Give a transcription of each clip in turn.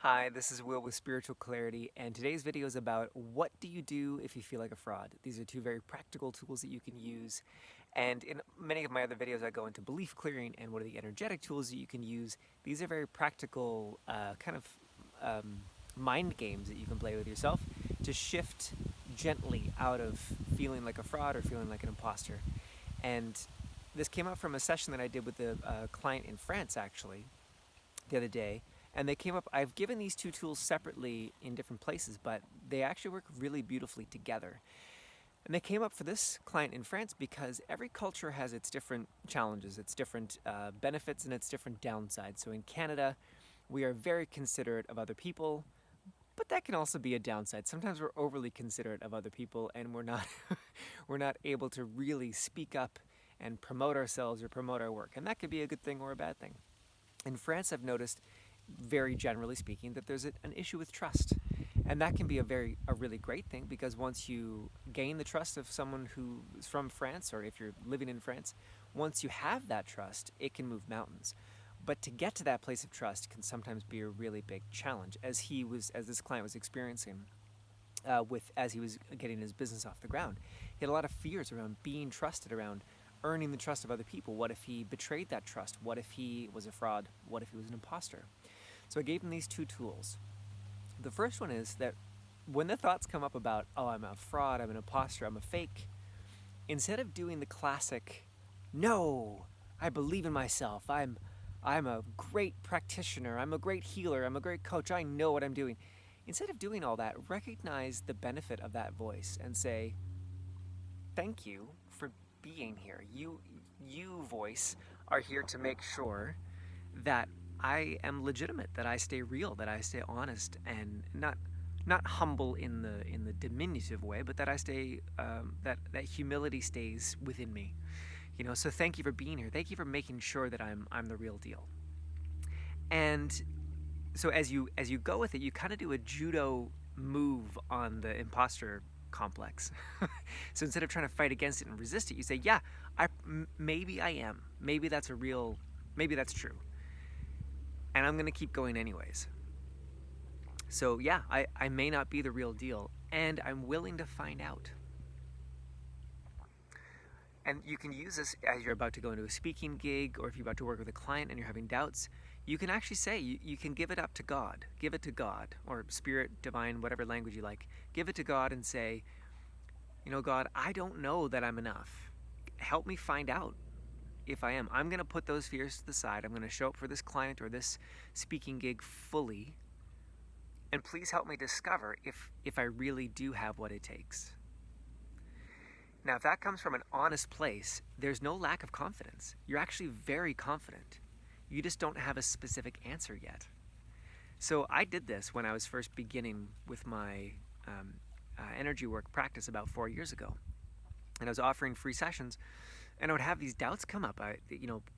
Hi, this is Will with Spiritual Clarity, and today's video is about what do you do if you feel like a fraud. These are two very practical tools that you can use, and in many of my other videos I go into belief clearing and what are the energetic tools that you can use. These are very practical um, mind games that you can play with yourself to shift gently out of feeling like a fraud or feeling like an imposter. And this came up from a session that I did with a client in France actually the other day, and they came up. I've given these two tools separately in different places, but they actually work really beautifully together. And they came up for this client in France because every culture has its different challenges, its different benefits, and its different downsides. So in Canada, we are very considerate of other people, but that can also be a downside. Sometimes we're overly considerate of other people, and we're not we're not able to really speak up and promote ourselves or promote our work, and that could be a good thing or a bad thing. In France, I've noticed, very generally speaking, that there's an issue with trust. And that can be a really great thing, because once you gain the trust of someone who is from France, or if you're living in France, once you have that trust, it can move mountains. But to get to that place of trust can sometimes be a really big challenge, as this client was experiencing as he was getting his business off the ground. He had a lot of fears around being trusted, around earning the trust of other people. What if he betrayed that trust? What if he was a fraud? What if he was an imposter? So I gave him these two tools. The first one is that when the thoughts come up about, oh, I'm a fraud, I'm an imposter, I'm a fake, instead of doing the classic, no, I believe in myself, I'm a great practitioner, I'm a great healer, I'm a great coach, I know what I'm doing. Instead of doing all that, recognize the benefit of that voice and say, thank you for being here. You voice are here to make sure that I am legitimate, that I stay real, that I stay honest, and not humble in the diminutive way, but that I stay that humility stays within me. So thank you for being here. Thank you for making sure that I'm the real deal. And so as you go with it, you kind of do a judo move on the imposter complex. So instead of trying to fight against it and resist it, you say, yeah, maybe I am. Maybe that's true. And I'm going to keep going anyways. So yeah, I may not be the real deal, and I'm willing to find out. And you can use this as you're about to go into a speaking gig, or if you're about to work with a client and you're having doubts. You can actually say, you can give it up to God. Give it to God, or spirit, divine, whatever language you like. Give it to God and say, God, I don't know that I'm enough. Help me find out if I am. I'm going to put those fears to the side. I'm going to show up for this client or this speaking gig fully. And please help me discover if I really do have what it takes. Now, if that comes from an honest place, there's no lack of confidence. You're actually very confident. You just don't have a specific answer yet. So I did this when I was first beginning with my energy work practice about 4 years ago. And I was offering free sessions, and I would have these doubts come up.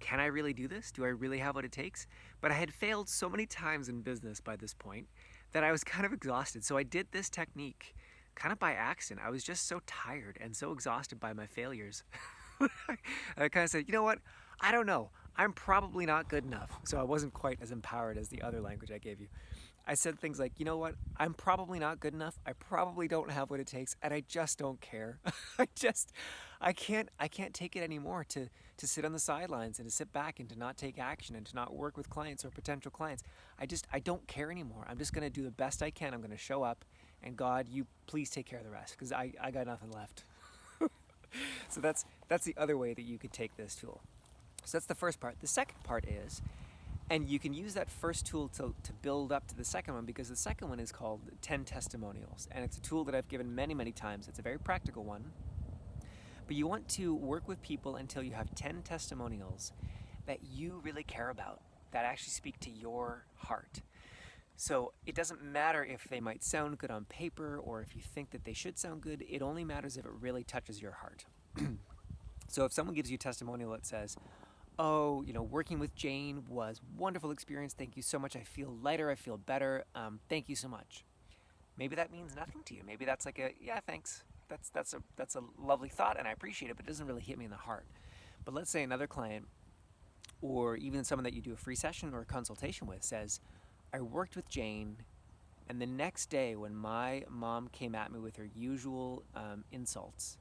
Can I really do this? Do I really have what it takes? But I had failed so many times in business by this point that I was kind of exhausted. So I did this technique kind of by accident. I was just so tired and so exhausted by my failures. I kind of said, you know what? I don't know. I'm probably not good enough. So I wasn't quite as empowered as the other language I gave you. I said things like, you know what? I'm probably not good enough. I probably don't have what it takes, and I just don't care. I can't take it anymore to sit on the sidelines and to sit back and to not take action and to not work with clients or potential clients. I don't care anymore. I'm just going to do the best I can. I'm going to show up, and God, you please take care of the rest, because I got nothing left. So that's the other way that you could take this tool. So that's the first part. The second part is, and you can use that first tool to build up to the second one, because the second one is called 10 testimonials. And it's a tool that I've given many, many times. It's a very practical one. But you want to work with people until you have 10 testimonials that you really care about, that actually speak to your heart. So it doesn't matter if they might sound good on paper or if you think that they should sound good. It only matters if it really touches your heart. So if someone gives you a testimonial that says, oh, working with Jane was a wonderful experience. Thank you so much. I feel lighter. I feel better. Thank you so much. Maybe that means nothing to you. Maybe that's like yeah, thanks. That's a lovely thought, and I appreciate it, but it doesn't really hit me in the heart. But let's say another client, or even someone that you do a free session or a consultation with, says, I worked with Jane, and the next day when my mom came at me with her usual insults,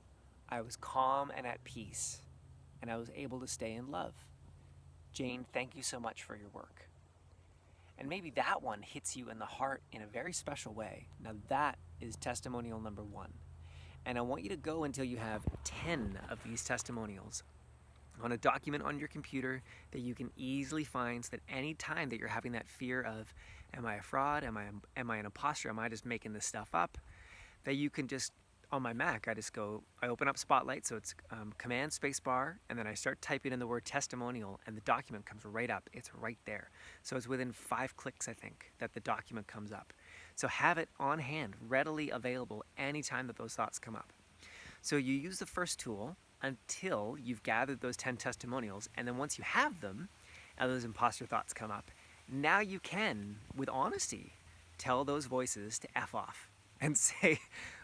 I was calm and at peace, and I was able to stay in love. Jane, thank you so much for your work. And maybe that one hits you in the heart in a very special way. Now, that is testimonial number one. And I want you to go until you have 10 of these testimonials on a document on your computer that you can easily find, so that any time that you're having that fear of, am I a fraud? Am I an imposter? Am I just making this stuff up? That you can just, on my Mac, I open up Spotlight, so it's Command Space Bar, and then I start typing in the word testimonial, and the document comes right up. It's right there. So it's within 5 clicks, I think, that the document comes up. So have it on hand, readily available anytime that those thoughts come up. So you use the first tool until you've gathered those 10 testimonials, and then once you have them, and those imposter thoughts come up, now you can, with honesty, tell those voices to F off and say,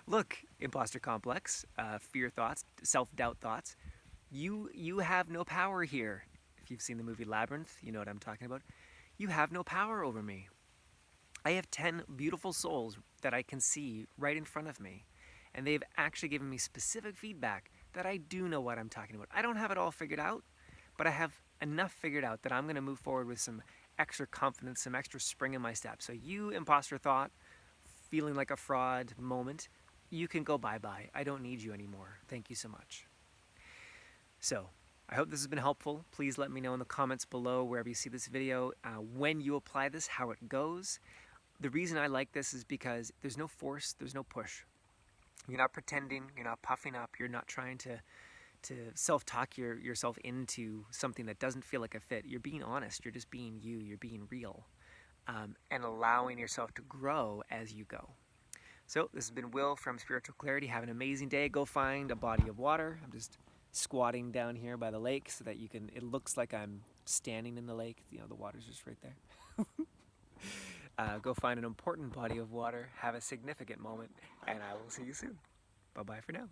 look, imposter complex, fear thoughts, self-doubt thoughts, you have no power here. If you've seen the movie Labyrinth, you know what I'm talking about. You have no power over me. I have 10 beautiful souls that I can see right in front of me, and they've actually given me specific feedback that I do know what I'm talking about. I don't have it all figured out, but I have enough figured out that I'm going to move forward with some extra confidence, some extra spring in my step. So you, imposter thought, feeling like a fraud moment, you can go bye-bye. I don't need you anymore. Thank you so much. So I hope this has been helpful. Please let me know in the comments below, wherever you see this video, when you apply this, how it goes. The reason I like this is because there's no force, there's no push. You're not pretending, you're not puffing up, you're not trying to self-talk yourself into something that doesn't feel like a fit. You're being honest, you're just being you, you're being real, and allowing yourself to grow as you go. So this has been Will from Spiritual Clarity. Have an amazing day. Go find a body of water. I'm just squatting down here by the lake so that it looks like I'm standing in the lake. You know, the water's just right there. Go find an important body of water, have a significant moment, and I will see you soon. Bye-bye for now.